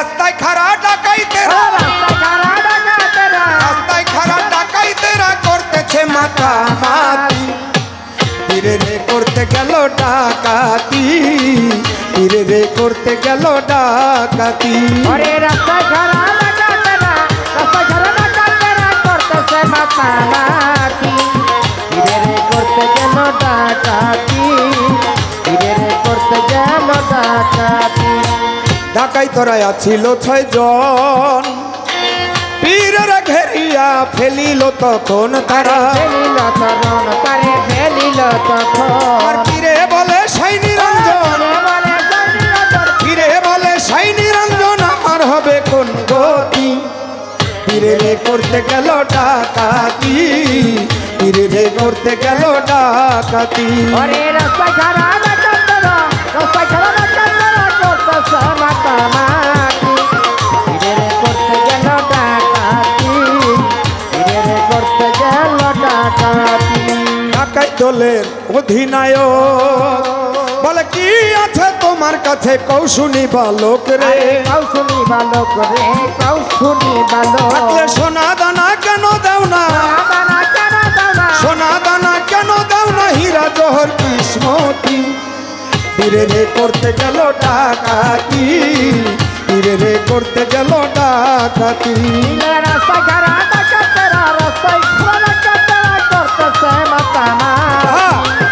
রাস্তায় খাড়া ডাকাইতেরা রাস্তায় খাড়া ডাকাইতেরা করতেছে মাতামাতি ধীরে রে করতে গেল ডাকাতি ধীরে রে করতে গেল ডাকাতি রাস্তায় খাড়া ডাকাতেরা করতেছে মাতামাতি ধীরে রে করতে গেল ডাকাতি ধীরে রে করতে গেল ডাকাতি ডাকাইতরা ছিল 6 জন পীরেরা ঘেরিয়া ফেলিল তখন তারা আর পীরে বলে সাই নিরঞ্জন পীরে বলে সাই নিরঞ্জন আমার হবে কোন গতি পীরে রে করতে গেল ডাকাতি পীরে রে করতে গেল ডাকাতি রাস্তায় খাড়া ডাকাতেরা করতেছে মাতামাতি ধীরে রে করতে গেল ডাকাতি ধীরে রে করতে গেল ডাকাতি ডাকাই দলের অধিনায়ক বলে কি আছে তোমার কাছে কৌশুনি বালক রে কৌশুনি বালক রে কৌশুনি বালক থাকলে সোনা দানা কেন দাও না সোনা দানা কেন দাও না হীরা জহর কিসমতি ধীরে রে করতে গেল ডাকাতি ধীরে রে করতে গেল ডাকাতি রাস্তায় খাড়া ডাকাতেরা করতেছে মাতামাতি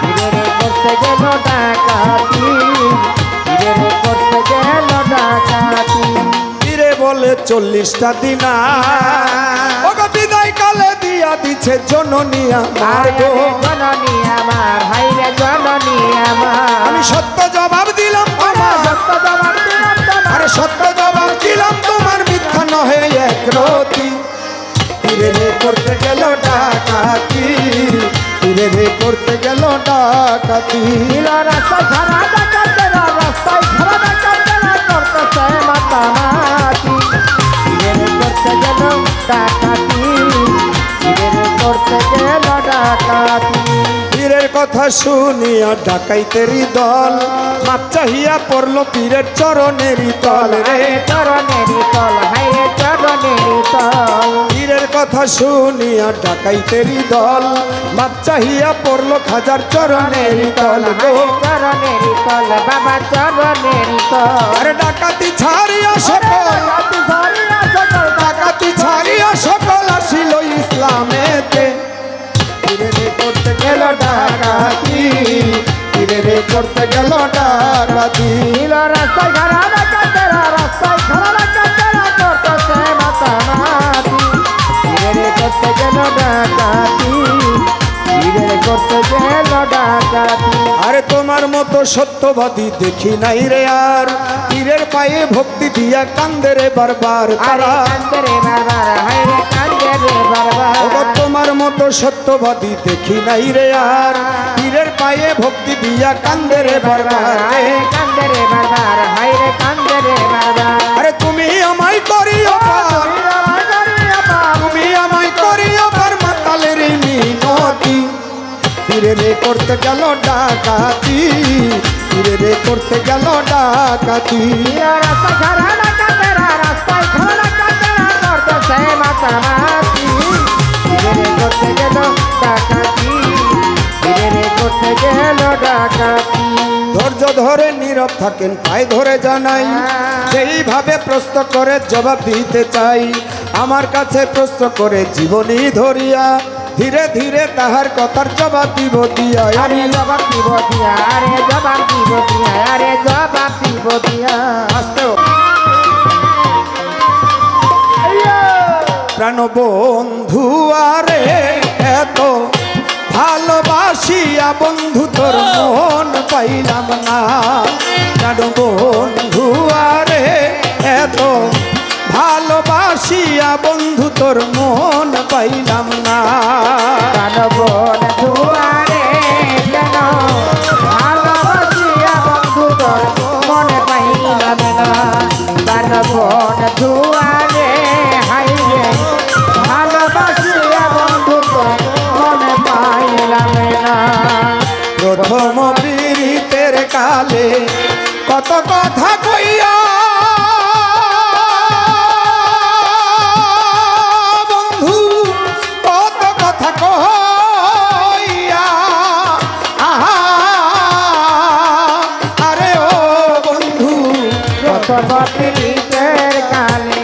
ধীরে রে করতে গেল ডাকাতি ধীরে রে করতে গেল ডাকাতি ধীরে বলে 40টা দিনা ওগো বিদায় কালে দিয়া দিছে জননী আমার গো জননী আমার হাইরে জননী আমার আমি সত্য জবাব দিলাম আরে সত্য জবাব দিলাম তোমার মিথ্যা নহে এক রতি ধীরে রে করতে গেল ডাকাতি ধীরে রে করতে গেল ডাকাতি রাস্তায় খাড়া ডাকাতেরা করতেছে মাতামাতি ধীরে রে করতে গেল ডাকাতি ধীরে রে করতে গেল ডাকাতি পীরের কথা শুনিয়া ডাকাইতেরি দল মাপ চাহিয়া পড়লো পীরের চরণেরই তল রে চরণেরই তল হাইরে চরণেরই তল পীরের কথা শুনিয়া ডাকাইতেরি দল মাপ চাহিয়া পড়লো খাজার চরণেরই তল গো চরণেরই তল বাবা চরণেরই তল আরে ডাকাতি ছাড়িয়া সকল ডাকাতি ছাড়িয়া সকল আসিল ইসলামেতে ধীরে রে করতে গেল ডাকাতি ধীরে রে করতে গেল ডাকাতি রাস্তায় খাড়া ডাকাতেরা করতেছে মাতামাতি ধীরে রে করতে গেল ডাকাতি ধীরে রে করতে গেল ডাকাতি আরে তোমার মতো সত্যবাদী দেখি নাই রে আর পীরের পায়ে ভক্তি দিয়া কান্দে রে বারবার তারা কান্দরে বারবার হাইরে কান্দরে বারবার ওগো তোমার মতো সত্যবাদী দেখি নাই রে আর পীরের পায়ে ভক্তি দিয়া কান্দে রে বারবার কান্দরে বারবার হাইরে কান্দরে বারবার আরে তুমি আমায় করিও পার তুমি আমায় করিও পার মাতালের মিনতি ধীরে রে করতে গেল ডাকাতি ধীরে রে করতে গেল ডাকাতি রাস্তায় খাড়া ডাকাতেরা করতেছে মাতামাতি ধীরে রে করতে গেল ডাকাতি ধীরে রে করতে গেল ডাকাতি ধৈর্য ধরে নীরব থাকেন পায়ে ধরে জানাই যেইভাবে প্রশ্ন করে জবাব দিতে চাই আমার কাছে প্রশ্ন করে জীবনী ধরিয়া ধীরে ধীরে তাহার কথার জবাব দিব দিয়া আরে জবাব দিব দিয়া আরে জবাব দিব দিয়া আরে জবাব দিব দিয়া আসতেও প্রাণ বন্ধু আরে এত ভালোবাসিয়া বন্ধু তোর মন পাইলাম না প্রাণ বন্ধু আরে এত ভালোবাসিয়া বন্ধু তোর মন পাইলাম না প্রাণ বন্ধু আরে কেন ভালোবাসিয়া বন্ধু তোর মন পাইলাম না প্রাণ বন্ধু আরে হাইরে ভালোবাসিয়া বন্ধু তোর মন পাইলাম না প্রথম পীড়িতের কালে কত কথা কইয়া পিড়িতের কালে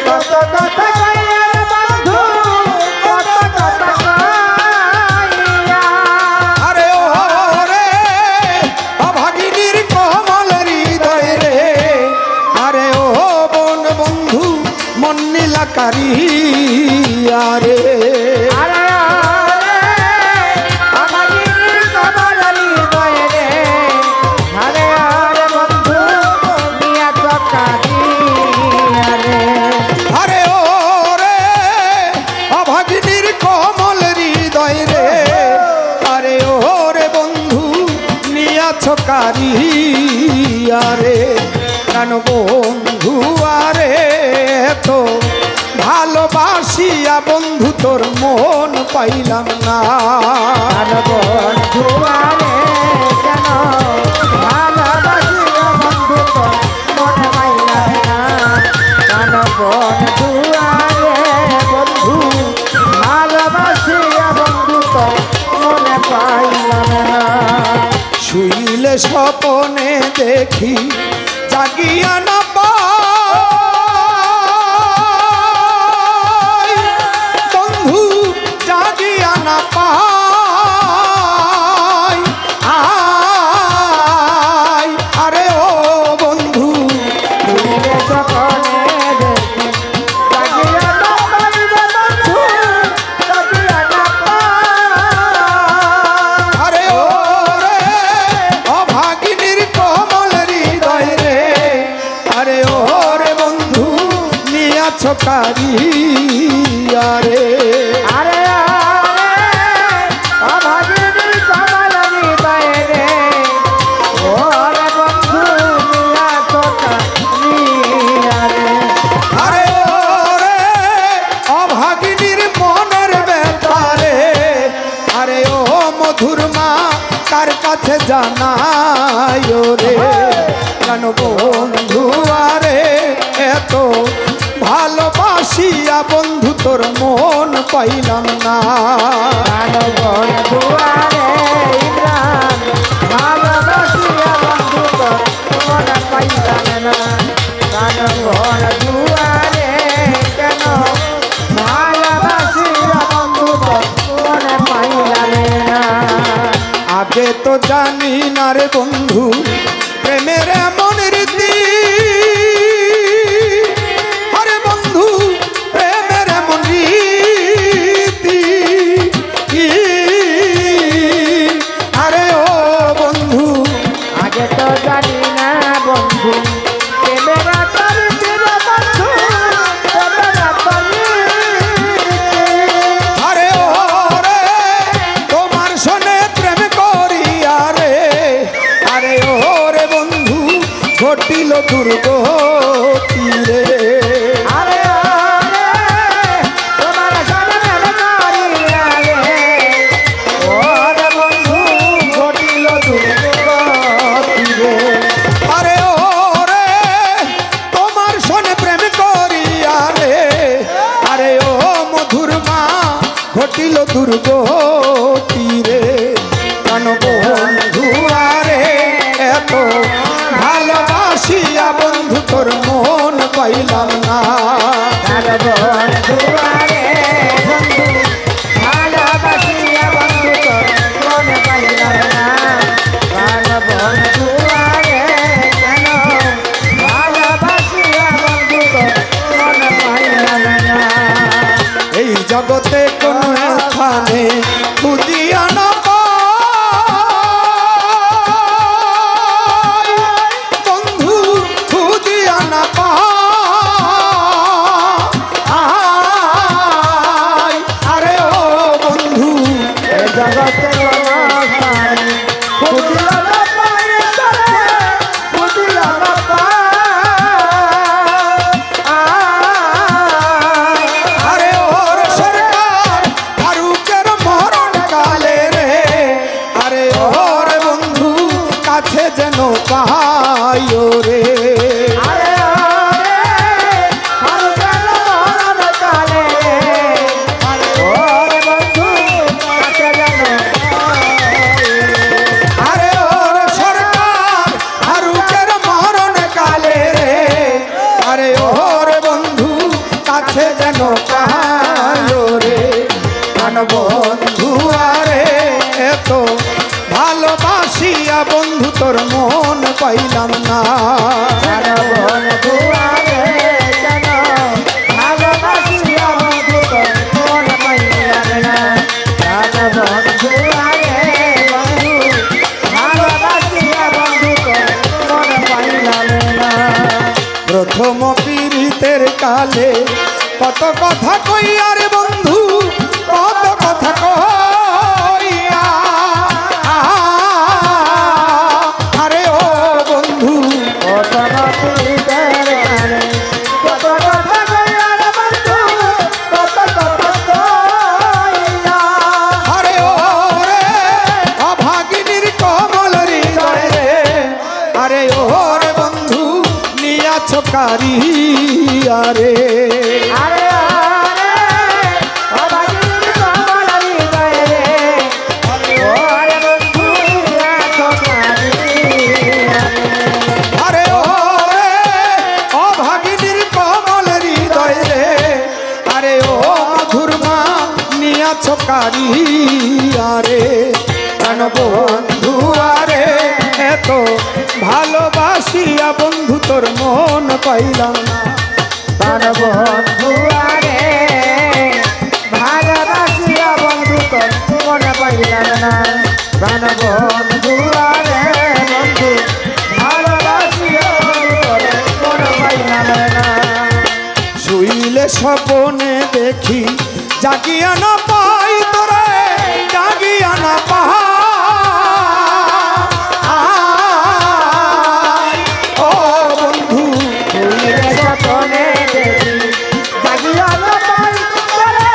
কত কথা কইয়া বন্ধু কত কথা কইয়া আরে ও রে অভাগিনীর কোমল হৃদয় রে আরে ও বন বন্ধু মন নীলাকারী আরে আরে অভাগিনীর কোমল হৃদয় রে আরে আরে বন্ধু মিয়া চকারি আরে আরে ও রে অভাগিনীর কোমল হৃদয় রে আরে ও রে বন্ধু নিয়াছ কারিয়ারে প্রাণ বন্ধু আরে তো ভালোবাসিয়া বন্ধু তোর মন পাইলাম না বন্ধু আরে কেন ভালোবাসিয়া বন্ধু তোর মন পাইলাম না কেন বন্ধু আরে বন্ধু ভালোবাসিয়া বন্ধু তোর মনে পাইলাম না শুইলে স্বপনে দেখি জাগিয়া না পাই বন্ধু জাগিয়া না পাই আই আরে ও বন্ধু শুইলে স্বপনে দেখি জাগিয়া না পাই রে বন্ধু জাগিয়া না পাই আরে ও রে অভাগিনীর কোমল হৃদয় রে আরে ও রে বন্ধু নিয়াছ কারিয়ারে আরে অভাগিনীর কোমল হৃদয় রে ওরে বন্ধু মিয়া চকারি আরে আরে ও রে অভাগিনীর মনের ব্যাপারে আরে ও মধুর মা কার কাছে জানাই রে কেন বন্ধু আরে এত ভালোবাসিয়া বন্ধু তোর মন পাইলাম না বন্ধু আরে ইমরান ভালোবাসিয়া বন্ধু তোর মন পাইলাম না বন্ধু আরে কেন ভালোবাসিয়া বন্ধু তোর মন পাইলাম না আগে তো জানি না রে বন্ধু প্রেমের এমন রীতি আরে বন্ধু প্রেমের এমন রীতি আরে ও বন্ধু আগে তো জানি না বন্ধু প্রেমেরা করিতে রে বন্ধু প্রেমেরা করিতে আরে ও রে তোমার সনে প্রেম করিয়া রে আরে ও রে বন্ধু ঘটিল দুর্গতি রে আরে আরে তোমার সামনে করিয়া রে ওরে বন্ধু ঘটিল দুর্গতি রে আরে ও রে তোমার সনে প্রেম করিয়া রে আরে ও মধুর মা ঘটিল দুর্গতি রে কেন বন্ধু আরে এত ভালোবাসিয়া বন্ধু তোর মন পাইলাম না বন্ধু আরে বন্ধু ভালোবাসিয়া বন্ধু তোর মন পাইলাম না বন্ধু আরে কেন ভালোবাসিয়া বন্ধু তোর মন পাইলাম না এই জগতে কোন স্থানে খুঁজিয়া না পাই বন্ধু খুঁজিয়া না পাই আরে ও বন্ধু এ জগতে খুঁজিল না পাই রে খুঁজিল না পাই আরে ওর সরকার তোর মন পাইলাম না। বন্ধু আরে কেন ভালোবাসিয়া বন্ধু তোর মন পাইলাম না। বন্ধু আরে বন্ধু ভালোবাসিয়া বন্ধু তোর মন পাইলাম না। প্রথম পীড়িতের কালে কত কথা কইয়া রে বন্ধু, কত কথা কইয়া। আরে ও বন্ধু প্রথম পীড়িতের কালে কত কথা কইয়া রে বন্ধু, কত কথা কইয়া। আরে ও রে অভাগিনীর কমল হৃদয় রে, আরে ও রে বন্ধু নিয়াছ কারিয়া রে। আরে আরে অভাগিনীর কমল হৃদয় রে, ও রে বন্ধু নিয়াছ কারিয়া রে। আরে ও রে অভাগিনীর কমল হৃদয় রে, আরে ও মধুর মা নিয়াছ কারিয়া রে। প্রাণ বন্ধু আরে এত ভালোবাসিয়া বন্ধু তোর মন পাইলাম না। প্রাণ বন্ধু আরে ভালোবাসিয়া বন্ধু তোর মন পাইলাম না। প্রাণ বন্ধু আরে বন্ধু ভালোবাসিয়া বন্ধু তোর মন পাইলাম না। শুইলে স্বপনে দেখি জাগিয়া না পাই তোরে, জাগিয়া না পাই। ও বন্ধু শুইলে স্বপ্নে দেখি জাগিয়া না পাই তোরে,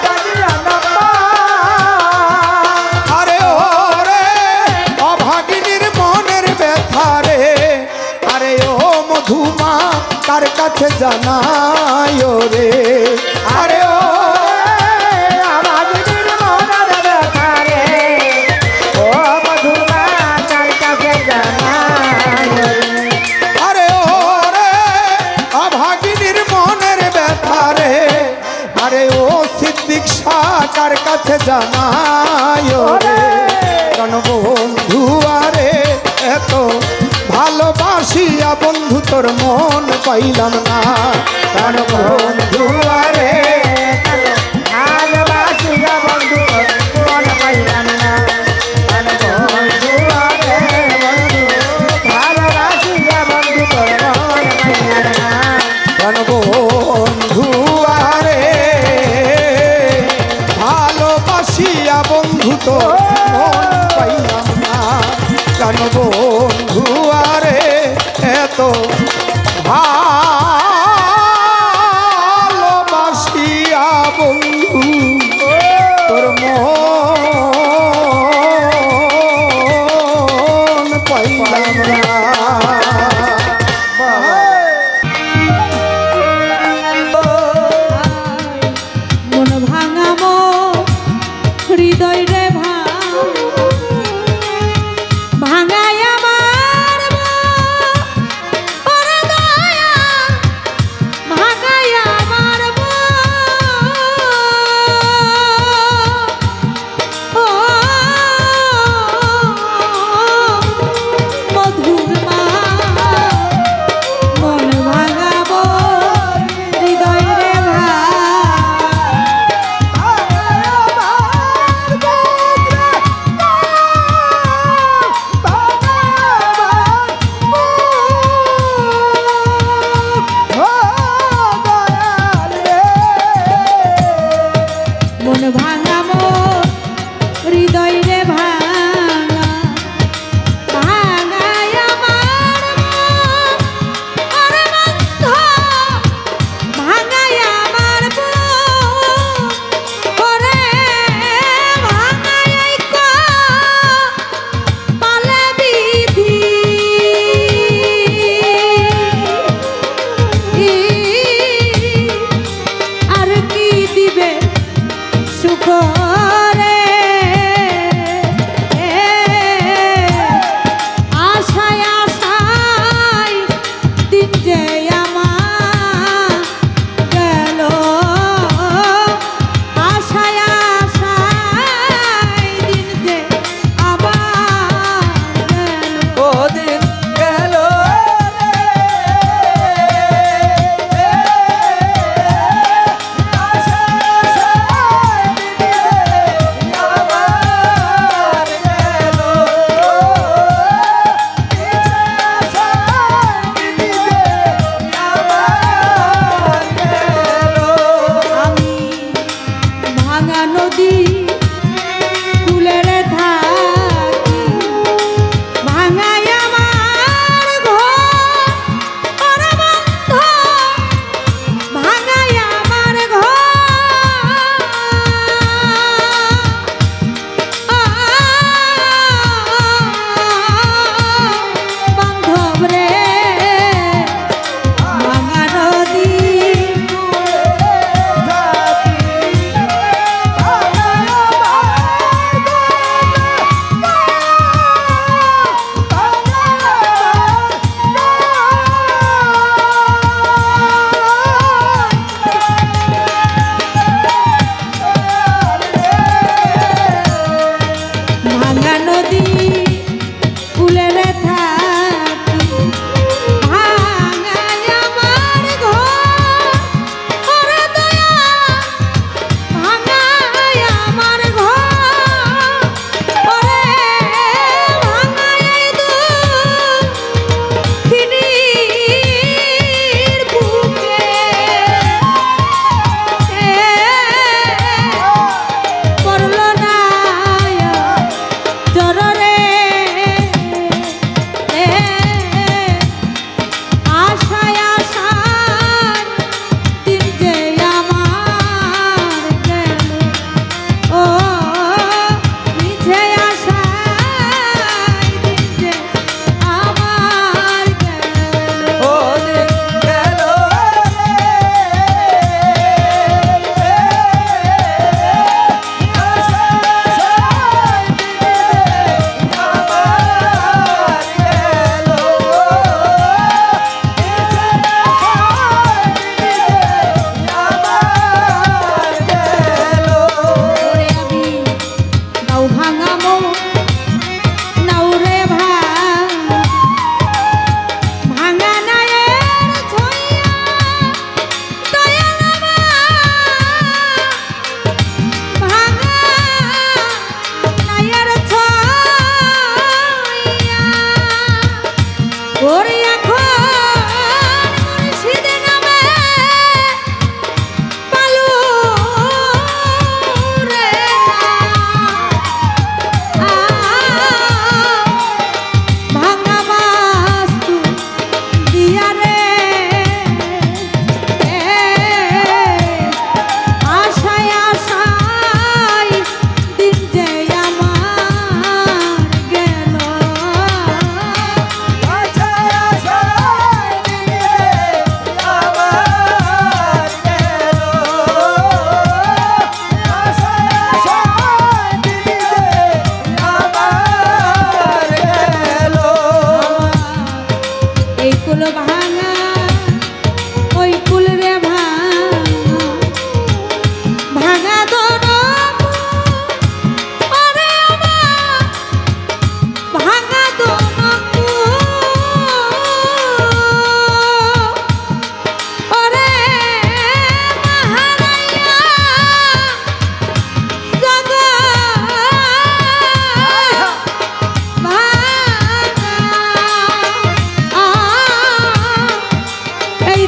জাগিয়া না পাই। আরে ও রে অভাগিনীর মনের ব্যথা রে, আরে ও মধুমা কার কাছে জানাই রে। আরে ও অভাগিনীর মনের ব্যথা রে, ও মধুমা কার কাছে জানাই রে। আরে ও রে অভাগিনীর মনের ব্যথা রে, আরে ও সিদ্দিক শাহ কার কাছে জানাই রে। কেন বন্ধু আরে এত ভালোবাসিয়া বন্ধু তোর মন পাইলাম না। কেন বন্ধু আরে ভালোবাসিয়া বন্ধু তোর মন পাইলাম না। বন্ধু আরে বন্ধু ভালোবাসিয়া বন্ধু তোর মন পাইলাম না। কেন বন্ধু আরে ভালোবাসিয়া বন্ধু তোর মন পাইলাম না। কেন বন্ধু আরে এত ভালোবাসিয়া বন্ধু তোর মন পাইলাম না। মন ভাঙামো হৃদয় রে ভাঙাই আমার ওরে দয়াল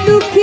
দুঃখী